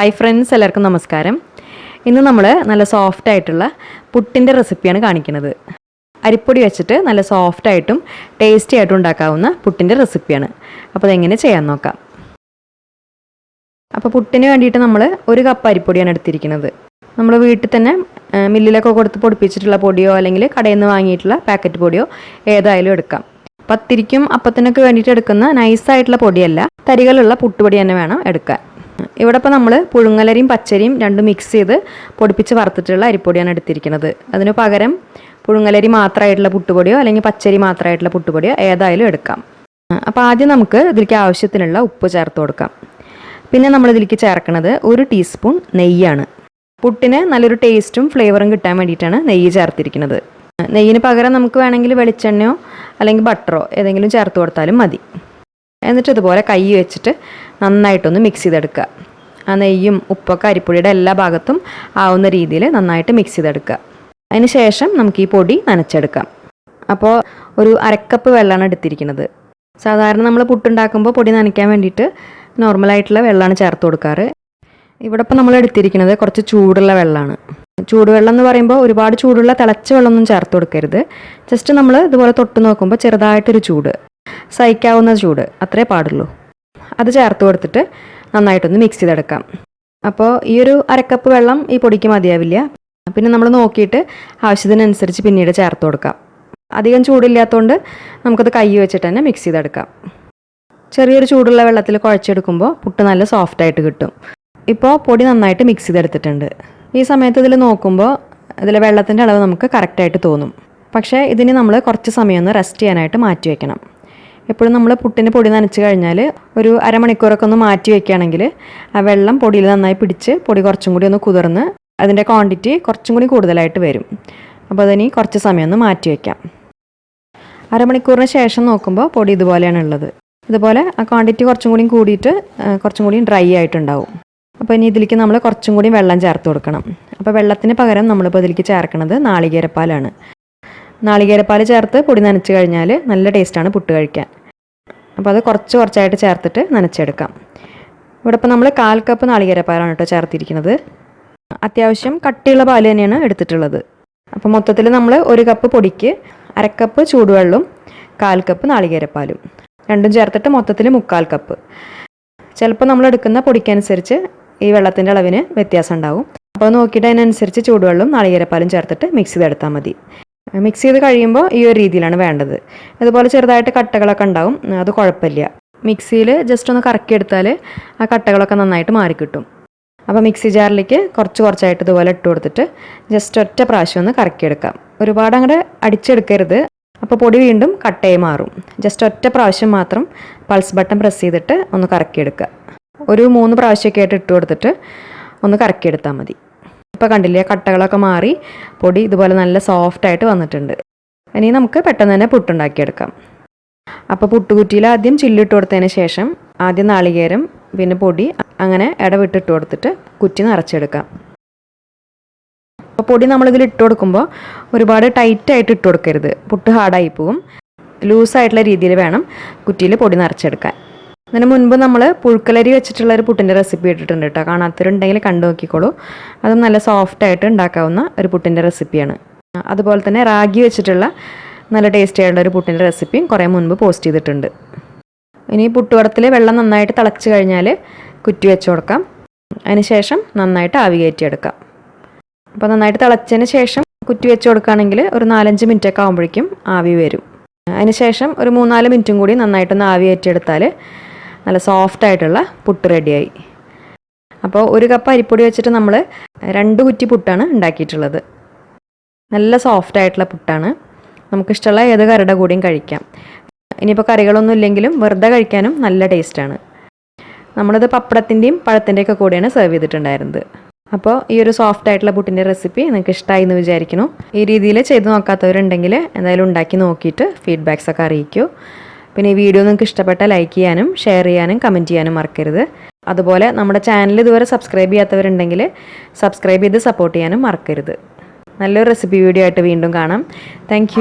Hi friends, എല്ലാവർക്കും നമസ്കാരം. ഇന്ന് നമ്മൾ നല്ല സോഫ്റ്റ് ആയിട്ടുള്ള പുട്ടിൻ്റെ റെസിപ്പിയാണ് കാണിക്കുന്നത്. അരിപ്പൊടി വെച്ചിട്ട് നല്ല സോഫ്റ്റ് ആയിട്ടും ടേസ്റ്റി ആയിട്ടും ഉണ്ടാക്കാവുന്ന പുട്ടിൻ്റെ റെസിപ്പിയാണ്. അപ്പോൾ അതെങ്ങനെ ചെയ്യാൻ നോക്കാം. അപ്പോൾ പുട്ടിന് വേണ്ടിയിട്ട് നമ്മൾ 1 കപ്പ് അരിപ്പൊടിയാണ് എടുത്തിരിക്കുന്നത്. നമ്മൾ വീട്ടിൽ തന്നെ മില്ലിലൊക്കെ കൊടുത്ത് പൊടിപ്പിച്ചിട്ടുള്ള പൊടിയോ അല്ലെങ്കിൽ കടയിൽ നിന്ന് വാങ്ങിയിട്ടുള്ള പാക്കറ്റ് പൊടിയോ ഏതായാലും എടുക്കാം. പത്തിരിക്കും അപ്പത്തിനൊക്കെ വേണ്ടിയിട്ട് എടുക്കുന്ന നൈസായിട്ടുള്ള പൊടിയല്ല, തരികളുള്ള പുട്ടുപൊടി തന്നെ വേണം എടുക്കാൻ. ഇവിടെ ഇപ്പോൾ നമ്മൾ പുഴുങ്ങലരിയും പച്ചരിയും രണ്ടും മിക്സ് ചെയ്ത് പൊടിപ്പിച്ച് വറുത്തിട്ടുള്ള അരിപ്പൊടിയാണ് എടുത്തിരിക്കുന്നത്. അതിന് പകരം പുഴുങ്ങലരി മാത്രമായിട്ടുള്ള പുട്ടുപൊടിയോ അല്ലെങ്കിൽ പച്ചരി മാത്രമായിട്ടുള്ള പുട്ടുപൊടിയോ ഏതായാലും എടുക്കാം. അപ്പോൾ ആദ്യം നമുക്ക് ഇതിലേക്ക് ആവശ്യത്തിനുള്ള ഉപ്പ് ചേർത്ത് കൊടുക്കാം. പിന്നെ നമ്മൾ ഇതിലേക്ക് ചേർക്കുന്നത് 1 ടീസ്പൂൺ നെയ്യാണ്. പുട്ടിന് നല്ലൊരു ടേസ്റ്റും ഫ്ലേവറും കിട്ടാൻ വേണ്ടിയിട്ടാണ് നെയ്യ് ചേർത്തിരിക്കുന്നത്. നെയ്യിന് പകരം നമുക്ക് വേണമെങ്കിൽ വെളിച്ചെണ്ണയോ അല്ലെങ്കിൽ ബട്ടറോ ഏതെങ്കിലും ചേർത്ത് കൊടുത്താലും മതി. എന്നിട്ട് ഇതുപോലെ കൈ വെച്ചിട്ട് നന്നായിട്ടൊന്ന് മിക്സ് ചെയ്തെടുക്കുക. ആ നെയ്യും ഉപ്പൊക്കെ അരിപ്പൊടിയുടെ എല്ലാ ഭാഗത്തും ആവുന്ന രീതിയിൽ നന്നായിട്ട് മിക്സ് ചെയ്തെടുക്കുക. അതിന് ശേഷം നമുക്ക് ഈ പൊടി നനച്ചെടുക്കാം. അപ്പോൾ ഒരു 1/2 കപ്പ് വെള്ളമാണ് എടുത്തിരിക്കുന്നത്. സാധാരണ നമ്മൾ പുട്ടുണ്ടാക്കുമ്പോൾ പൊടി നനയ്ക്കാൻ വേണ്ടിയിട്ട് നോർമലായിട്ടുള്ള വെള്ളമാണ് ചേർത്ത് കൊടുക്കാറ്. ഇവിടെ ഇപ്പോൾ നമ്മൾ എടുത്തിരിക്കുന്നത് കുറച്ച് ചൂടുള്ള വെള്ളമാണ്. ചൂടുവെള്ളം എന്ന് പറയുമ്പോൾ ഒരുപാട് ചൂടുള്ള തിളച്ച വെള്ളമൊന്നും ചേർത്ത് കൊടുക്കരുത്. ജസ്റ്റ് നമ്മൾ ഇതുപോലെ തൊട്ട് നോക്കുമ്പോൾ ചെറുതായിട്ടൊരു ചൂട്, സഹിക്കാവുന്ന ചൂട് അത്രേ പാടുള്ളൂ. അത് ചേർത്ത് കൊടുത്തിട്ട് നന്നായിട്ടൊന്ന് മിക്സ് ചെയ്തെടുക്കാം. അപ്പോൾ ഈ ഒരു 1/2 കപ്പ് വെള്ളം ഈ പൊടിക്ക് മതിയാവില്ല. പിന്നെ നമ്മൾ നോക്കിയിട്ട് ആവശ്യത്തിനനുസരിച്ച് പിന്നീട് ചേർത്ത് കൊടുക്കാം. അധികം ചൂടില്ലാത്തതുകൊണ്ട് നമുക്കത് കൈ വെച്ചിട്ട് തന്നെ മിക്സ് ചെയ്തെടുക്കാം. ചെറിയൊരു ചൂടുള്ള വെള്ളത്തിൽ കുഴച്ചെടുക്കുമ്പോൾ പുട്ട് നല്ല സോഫ്റ്റായിട്ട് കിട്ടും. ഇപ്പോൾ പൊടി നന്നായിട്ട് മിക്സ് ചെയ്തെടുത്തിട്ടുണ്ട്. ഈ സമയത്ത് ഇതിൽ നോക്കുമ്പോൾ ഇതിലെ വെള്ളത്തിൻ്റെ അളവ് നമുക്ക് കറക്റ്റായിട്ട് തോന്നും. പക്ഷേ ഇതിന് നമ്മൾ കുറച്ച് സമയം ഒന്ന് റെസ്റ്റ് ചെയ്യാനായിട്ട് മാറ്റി വയ്ക്കണം. എപ്പോഴും നമ്മൾ പുട്ടിന് പൊടി നനച്ച് കഴിഞ്ഞാൽ ഒരു അരമണിക്കൂറൊക്കെ ഒന്ന് മാറ്റി വയ്ക്കുകയാണെങ്കിൽ ആ വെള്ളം പൊടിയിൽ നന്നായി പിടിച്ച് പൊടി കുറച്ചും കൂടി ഒന്ന് കുതിർന്ന് അതിൻ്റെ ക്വാണ്ടിറ്റി കുറച്ചും കൂടി കൂടുതലായിട്ട് വരും. അപ്പോൾ അതിന് കുറച്ച് സമയം ഒന്ന് മാറ്റി വയ്ക്കാം. അരമണിക്കൂറിന് ശേഷം നോക്കുമ്പോൾ പൊടി ഇതുപോലെയാണ് ഉള്ളത്. ഇതുപോലെ ആ ക്വാണ്ടിറ്റി കുറച്ചും കൂടി കൂടിയിട്ട് കുറച്ചും കൂടി ഡ്രൈ ആയിട്ടുണ്ടാവും. അപ്പോൾ ഇനി ഇതിലേക്ക് നമ്മൾ കുറച്ചും കൂടി വെള്ളം ചേർത്ത് കൊടുക്കണം. അപ്പോൾ വെള്ളത്തിന് പകരം നമ്മളിപ്പോൾ ഇതിലേക്ക് ചേർക്കുന്നത് നാളികേരപ്പാലാണ്. നാളികേരപ്പാൽ ചേർത്ത് പൊടി നനച്ച് കഴിഞ്ഞാൽ നല്ല ടേസ്റ്റാണ് പുട്ട് കഴിക്കാൻ. അപ്പോൾ അത് കുറച്ചായിട്ട് ചേർത്തിട്ട് നനച്ചെടുക്കാം. ഇവിടെ ഇപ്പോൾ നമ്മൾ 1/4 കപ്പ് നാളികേരപ്പാലാണ് കേട്ടോ ചേർത്തിരിക്കുന്നത്. അത്യാവശ്യം കട്ടിയുള്ള പാൽ തന്നെയാണ് എടുത്തിട്ടുള്ളത്. അപ്പോൾ മൊത്തത്തിൽ നമ്മൾ 1 കപ്പ് പൊടിക്ക് 1/2 കപ്പ് ചൂടുവെള്ളവും 1/4 കപ്പ് നാളികേരപ്പാലും രണ്ടും ചേർത്തിട്ട് മൊത്തത്തിൽ 3/4 കപ്പ്. ചിലപ്പോൾ നമ്മൾ എടുക്കുന്ന പൊടിക്കനുസരിച്ച് ഈ വെള്ളത്തിൻ്റെ അളവിന് വ്യത്യാസം ഉണ്ടാവും. അപ്പോൾ നോക്കിയിട്ട് അതിനനുസരിച്ച് ചൂടുവെള്ളവും നാളികേരപ്പാലും ചേർത്തിട്ട് മിക്സ് ചെയ്തെടുത്താൽ മതി. മിക്സ് ചെയ്ത് കഴിയുമ്പോൾ ഈ ഒരു രീതിയിലാണ് വേണ്ടത്. ഇതുപോലെ ചെറുതായിട്ട് കട്ടകളൊക്കെ ഉണ്ടാവും, അത് കുഴപ്പമില്ല. മിക്സിയിൽ ജസ്റ്റ് ഒന്ന് കറക്കിയെടുത്താൽ ആ കട്ടകളൊക്കെ നന്നായിട്ട് മാറിക്കിട്ടും. അപ്പോൾ മിക്സി ജാറിലേക്ക് കുറച്ചായിട്ട് ഇതുപോലെ ഇട്ട് കൊടുത്തിട്ട് ജസ്റ്റ് ഒറ്റ പ്രാവശ്യം ഒന്ന് കറക്കിയെടുക്കാം. ഒരുപാട് അങ്ങോട്ട് അടിച്ചെടുക്കരുത്, അപ്പോൾ പൊടി വീണ്ടും കട്ടയായി മാറും. ജസ്റ്റ് ഒറ്റ പ്രാവശ്യം മാത്രം പൾസ് ബട്ടൺ പ്രസ് ചെയ്തിട്ട് ഒന്ന് കറക്കിയെടുക്കുക. ഒരു 3 പ്രാവശ്യമൊക്കെ ആയിട്ട് ഇട്ട് കൊടുത്തിട്ട് ഒന്ന് കറക്കിയെടുത്താൽ മതി. ഇപ്പോൾ കണ്ടില്ലേ, കട്ടകളൊക്കെ മാറി പൊടി ഇതുപോലെ നല്ല സോഫ്റ്റായിട്ട് വന്നിട്ടുണ്ട്. ഇനി നമുക്ക് പെട്ടെന്ന് തന്നെ പുട്ടുണ്ടാക്കിയെടുക്കാം. അപ്പോൾ പുട്ടുകുറ്റിയിൽ ആദ്യം ചില്ലിട്ട് കൊടുത്തതിന് ശേഷം ആദ്യം നാളികേരം പിന്നെ പൊടി അങ്ങനെ ഇടവിട്ടിട്ട് കൊടുത്തിട്ട് കുറ്റി നിറച്ചെടുക്കാം. അപ്പോൾ പൊടി നമ്മളിതിൽ ഇട്ട് കൊടുക്കുമ്പോൾ ഒരുപാട് ടൈറ്റായിട്ട് ഇട്ട് കൊടുക്കരുത്, പുട്ട് ഹാർഡായി പോകും. ലൂസായിട്ടുള്ള രീതിയിൽ വേണം കുറ്റിയിൽ പൊടി നിറച്ചെടുക്കാൻ. അതിന് മുൻപ് നമ്മൾ പുഴുക്കലരി വെച്ചിട്ടുള്ള ഒരു പുട്ടിൻ്റെ റെസിപ്പി ഇട്ടിട്ടുണ്ട് കേട്ടോ. കാണാത്തവരുണ്ടെങ്കിൽ കണ്ടു നോക്കിക്കോളൂ. അതും നല്ല സോഫ്റ്റായിട്ട് ഉണ്ടാക്കാവുന്ന ഒരു പുട്ടിൻ്റെ റെസിപ്പിയാണ്. അതുപോലെ തന്നെ റാഗി വെച്ചിട്ടുള്ള നല്ല ടേസ്റ്റി ആയിട്ടുള്ള ഒരു പുട്ടിൻ്റെ റെസിപ്പിയും കുറേ മുൻപ് പോസ്റ്റ് ചെയ്തിട്ടുണ്ട്. ഇനി പുട്ടുകുടത്തിൽ വെള്ളം നന്നായിട്ട് തിളച്ച് കഴിഞ്ഞാൽ കുറ്റി വെച്ച് കൊടുക്കാം. അതിന് ശേഷം നന്നായിട്ട് ആവി കയറ്റിയെടുക്കാം. അപ്പോൾ നന്നായിട്ട് തിളച്ചതിന് ശേഷം കുറ്റി വെച്ച് കൊടുക്കുകയാണെങ്കിൽ ഒരു 4-5 മിനിറ്റൊക്കെ ആകുമ്പോഴേക്കും ആവി വരും. അതിന് ശേഷം ഒരു 3-4 മിനിറ്റും കൂടി നന്നായിട്ടൊന്ന് ആവി കയറ്റിയെടുത്താൽ നല്ല സോഫ്റ്റായിട്ടുള്ള പുട്ട് റെഡിയായി. അപ്പോൾ 1 കപ്പ് അരിപ്പൊടി വെച്ചിട്ട് നമ്മൾ 2 കുറ്റി പുട്ടാണ് ഉണ്ടാക്കിയിട്ടുള്ളത്. നല്ല സോഫ്റ്റായിട്ടുള്ള പുട്ടാണ്. നമുക്കിഷ്ടമുള്ള ഏത് കറിയുടെ കൂടിയും കഴിക്കാം. ഇനിയിപ്പോൾ കറികളൊന്നും ഇല്ലെങ്കിലും വെറുതെ കഴിക്കാനും നല്ല ടേസ്റ്റാണ്. നമ്മളിത് പപ്പടത്തിൻ്റെയും പഴത്തിൻ്റെയൊക്കെ കൂടെയാണ് സെർവ് ചെയ്തിട്ടുണ്ടായിരുന്നത്. അപ്പോൾ ഈ ഒരു സോഫ്റ്റായിട്ടുള്ള പുട്ടിൻ്റെ റെസിപ്പി നിങ്ങൾക്ക് ഇഷ്ടമായി എന്ന് വിചാരിക്കുന്നു. ഈ രീതിയിൽ ചെയ്ത് നോക്കാത്തവരുണ്ടെങ്കിൽ എന്തായാലും ഉണ്ടാക്കി നോക്കിയിട്ട് ഫീഡ്ബാക്സൊക്കെ അറിയിക്കൂ. പിന്നെ ഈ വീഡിയോ നിങ്ങൾക്ക് ഇഷ്ടപ്പെട്ടാൽ ലൈക്ക് ചെയ്യാനും ഷെയർ ചെയ്യാനും കമൻറ്റ് ചെയ്യാനും മറക്കരുത്. അതുപോലെ നമ്മുടെ ചാനൽ ഇതുവരെ സബ്സ്ക്രൈബ് ചെയ്യാത്തവരുണ്ടെങ്കിൽ സബ്സ്ക്രൈബ് ചെയ്ത് സപ്പോർട്ട് ചെയ്യാനും മറക്കരുത്. നല്ലൊരു റെസിപ്പി വീഡിയോ ആയിട്ട് വീണ്ടും കാണാം. താങ്ക്